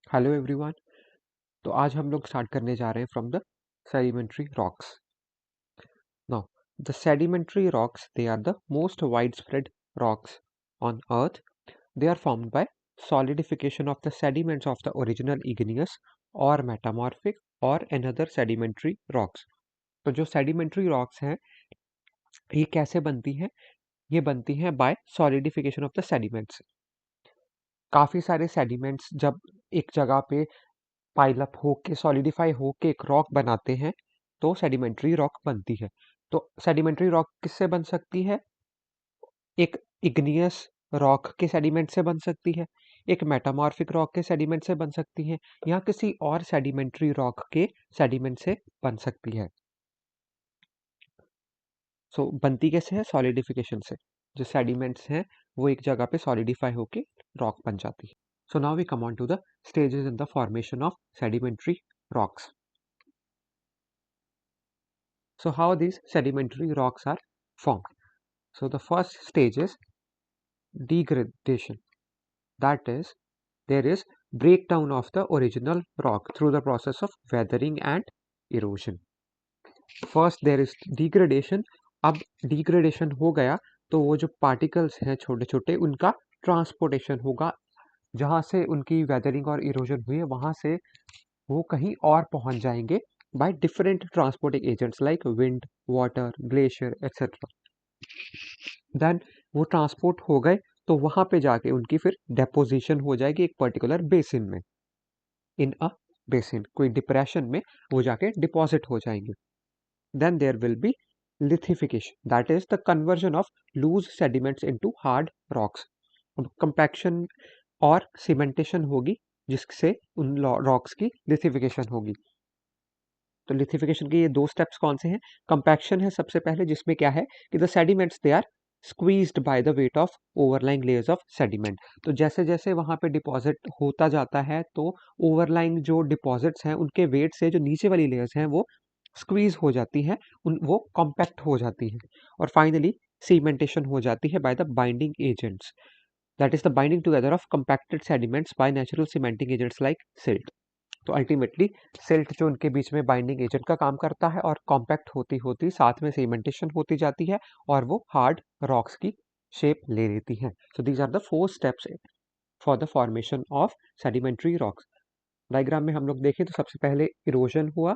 Hello everyone. तो आज हम लोग स्टार्ट करने जा रहे हैं from the sedimentary rocks. Now the sedimentary rocks they are the most widespread rocks on earth. They are formed by solidification of the sediments of the original igneous or metamorphic or another sedimentary rocks. तो जो sedimentary rocks हैं ये कैसे बनती हैं? ये बनती हैं by solidification of the sediments. काफ़ी सारे sediments जब एक जगह पे पाइल अप होके सॉलिडिफाई होके एक रॉक बनाते हैं तो सेडिमेंट्री रॉक बनती है. तो सेडिमेंट्री रॉक किससे बन सकती है? एक इग्नियस रॉक के सेडिमेंट से बन सकती है, एक मेटामॉर्फिक रॉक के सेडिमेंट से बन सकती है, या किसी और सेडिमेंट्री रॉक के सेडिमेंट से बन सकती है. सो बनती कैसे है? सॉलिडिफिकेशन से. जो सेडिमेंट्स हैं वो एक जगह पे सॉलिडिफाई होके रॉक बन जाती है. So now we come on to the stages in the formation of sedimentary rocks. So how these sedimentary rocks are formed? So the first stage is degradation. That is, there is breakdown of the original rock through the process of weathering and erosion. First there is degradation. अब degradation हो गया तो वो जो particles हैं छोटे छोटे उनका transportation होगा. जहाँ से उनकी weathering और erosion हुई है वहाँ से वो कहीं और पहुँच जाएंगे by different transporting agents like wind, water, glacier, etc. Then वो ट्रांसपोर्ट हो गए तो वहां पे जाके उनकी फिर डेपोजिशन हो जाएगी एक पर्टिकुलर बेसिन में. इन अ बेसिन कोई डिप्रेशन में वो जाके डिपॉजिट हो जाएंगे. Then there will be lithification. That is the conversion of loose sediments into hard rocks. Compaction और सीमेंटेशन होगी जिससे उन रॉक्स की लिथिफिकेशन होगी. तो लिथिफिकेशन के ये दो स्टेप्स कौन से हैं? कंपैक्शन है सबसे पहले, जिसमें क्या है कि the sediments they are squeezed by the weight of overlying layers of sediment. तो जैसे जैसे वहां पे डिपॉजिट होता जाता है तो ओवरलाइंग जो डिपॉजिट्स हैं उनके वेट से जो नीचे वाली लेयर्स हैं वो स्क्वीज हो जाती हैं, वो कॉम्पैक्ट हो जाती हैं. और फाइनली सीमेंटेशन हो जाती है by the binding agents. That is the binding together of compacted sediments by natural cementing agents like silt. तो अल्टीमेटली सिल्ट जो उनके बीच में बाइंडिंग एजेंट का काम करता है और कॉम्पैक्ट होती होती साथ में सीमेंटेशन होती जाती है और वो हार्ड रॉक्स की शेप ले लेती हैं. So these are the 4 steps for the formation of sedimentary rocks. Diagram में हम लोग देखें तो सबसे पहले इरोजन हुआ.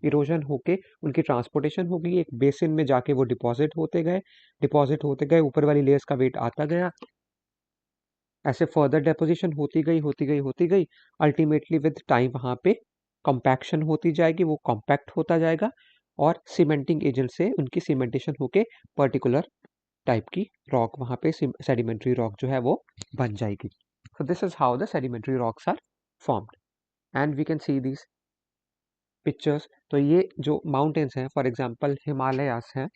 इरोजन होके उनकी ट्रांसपोर्टेशन होगी, एक बेसिन में जाके वो डिपॉजिट होते गए ऊपर वाली लेयर्स का वेट आता गया. ऐसे फर्दर डेपोजिशन होती गई. अल्टीमेटली विद टाइम वहाँ पे कंपैक्शन होती जाएगी, वो कॉम्पैक्ट होता जाएगा और सीमेंटिंग एजेंट से उनकी सीमेंटेशन होके पर्टिकुलर टाइप की रॉक वहाँ पे सेडिमेंट्री रॉक जो है वो बन जाएगी. So this is how the sedimentary rocks are formed and we can see this pictures. तो ये जो माउंटेन्स हैं, फॉर एग्जांपल हिमालयास हैं,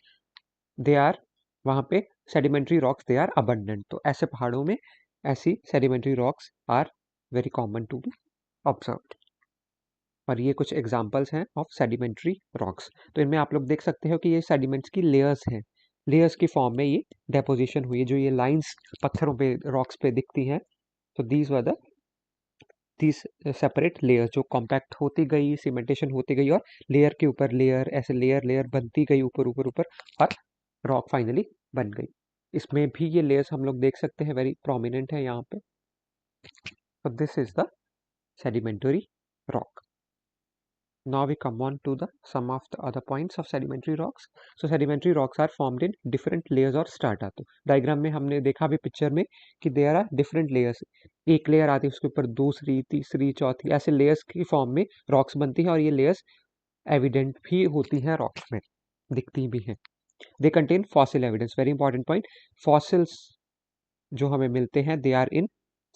दे आर वहाँ पे sedimentary rocks they are abundant. तो ऐसे पहाड़ों में ऐसी sedimentary rocks are very common to be observed. और ये कुछ एग्जांपल्स हैं ऑफ सेडिमेंट्री रॉक्स. तो इनमें आप लोग देख सकते हो कि ये सेडिमेंट्स की लेयर्स हैं. लेयर्स की फॉर्म में ये डेपोजिशन हुई है. जो ये लाइंस पत्थरों पे रॉक्स पे दिखती हैं, तो these were the these separate layer जो कॉम्पैक्ट होती गई, सीमेंटेशन होती गई और लेयर के ऊपर लेयर ऐसे लेयर लेयर बनती गई ऊपर ऊपर ऊपर और रॉक फाइनली बन गई. इसमें भी ये लेयर्स हम लोग देख सकते हैं, वेरी प्रोमिनेंट है यहाँ पे. So this is the sedimentary rock. Now we come on to the some of the other points of sedimentary rocks. So sedimentary rocks are formed in different layers or strata. तो diagram में हमने देखा भी picture में कि there are different layers. एक layer आती है, उसके ऊपर दूसरी, तीसरी, चौथी, ऐसे लेयर्स की फॉर्म में रॉक्स बनती हैं और ये लेयर्स एविडेंट भी होती हैं रॉक्स में, दिखती भी हैं. They contain fossil evidence. Very important point. Fossils जो हमें मिलते हैं they are in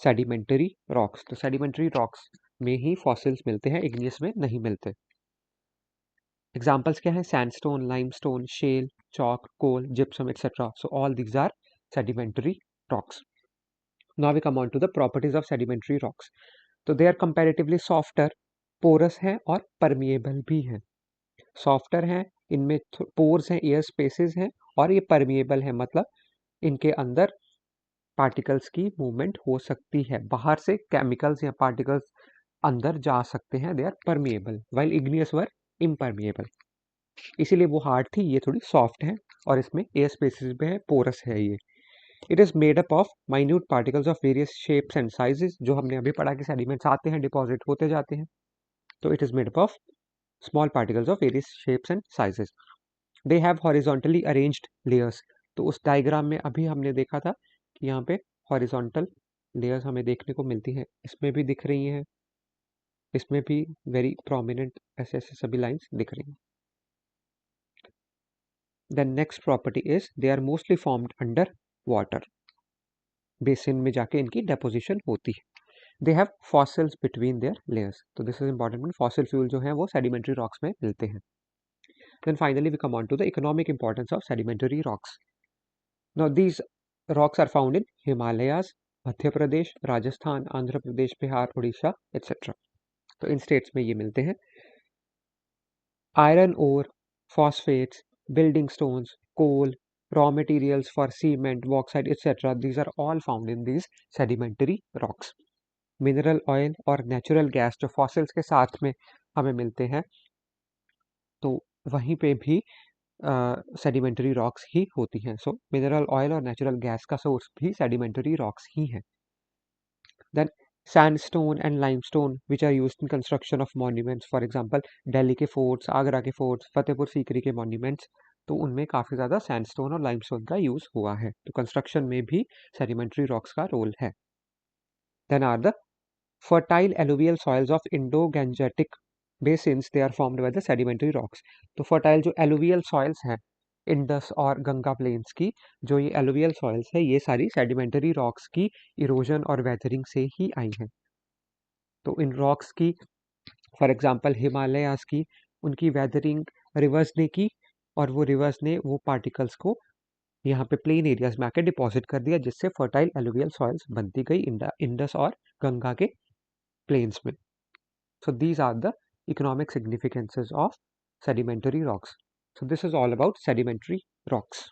sedimentary rocks. तो सेडिमेंटरी रॉक्स में ही फॉसिल्स मिलते हैं, इग्नियस में नहीं मिलते. एग्जाम्पल्स क्या हैं? Sandstone, limestone, shale, chalk, coal, gypsum, etc. So all these are sedimentary rocks. Now we come on to the properties of sedimentary rocks. तो they are comparatively softer, porous हैं और permeable भी हैं. Softer हैं, इनमें pores हैं, air spaces हैं और ये permeable है, मतलब इनके अंदर पार्टिकल्स की मूवमेंट हो सकती है. बाहर से केमिकल्स या पार्टिकल्स अंदर जा सकते हैं, they are permeable, while igneous were impermeable. इसीलिए वो हार्ड थी, ये थोड़ी सॉफ्ट है और इसमें एयर स्पेसिस भी है, पोरस है ये। It is made up of minute particles of various shapes and sizes, जो हमने अभी पढ़ा कि सेडिमेंट्स आते हैं, डिपॉजिट होते जाते हैं, तो it is made up of small particles of various shapes and sizes. They have horizontally arranged layers. तो उस डायग्राम में अभी हमने देखा था कि यहाँ पे हॉरिजॉन्टल लेयर्स हमें देखने को मिलती हैं, इसमें भी दिख रही हैं, इसमें भी वेरी प्रोमिनेंट ऐसे ऐसे सभी लाइंस दिख रही हैं। The next property is they are mostly formed under water, basin में जाके इनकी डेपोजिशन होती है। They have fossils between their layers, तो this is important, fossil fuel जो है वो सेडिमेंट्री रॉक्स में मिलते हैं। Then finally we come on to the economic importance of sedimentary rocks. Now these rocks are found in Himalayas, Madhya Pradesh, Rajasthan, Andhra Pradesh, Bihar, Orissa etcetera. तो इन states में ये मिलते हैं। Iron ore, phosphates, building stones, coal, raw materials for cement, bauxite, etc. These are all found in these sedimentary rocks. Mineral oil और natural gas जो fossils के साथ में हमें मिलते हैं, तो वहीं पे भी सेडिमेंटरी रॉक्स ही होती हैं। सो मिनरल ऑयल और नेचुरल गैस का सोर्स भी सेडिमेंटरी रॉक्स ही हैं। Then sandstone and limestone which are used in construction of monuments, for example Delhi के फोर्ट्स, आगरा के फोर्ट्स, फतेहपुर सीकरी के मॉन्यूमेंट्स, तो उनमें काफ़ी ज़्यादा सैंडस्टोन और लाइमस्टोन का यूज़ हुआ है, तो कंस्ट्रक्शन में भी सेडिमेंट्री रॉक्स का रोल है। Then are the fertile alluvial soils of Indo-Gangetic basins, they are formed by the sedimentary rocks. तो fertile जो alluvial soils हैं इंडस और गंगा प्लेन्स की, जो ये alluvial soils है, ये सारी sedimentary rocks की इरोजन और वेदरिंग से ही आई हैं। तो इन रॉक्स की फॉर एग्जांपल हिमालयाज की, उनकी वेदरिंग रिवर्स ने की और वो रिवर्स ने वो पार्टिकल्स को यहाँ पे प्लेन एरियाज में आके डिपॉजिट कर दिया, जिससे फर्टाइल एलुवियल सॉइल्स बनती गई इंडस और गंगा के प्लेन्स में। So these are the economic significances of sedimentary rocks. So this is all about sedimentary rocks.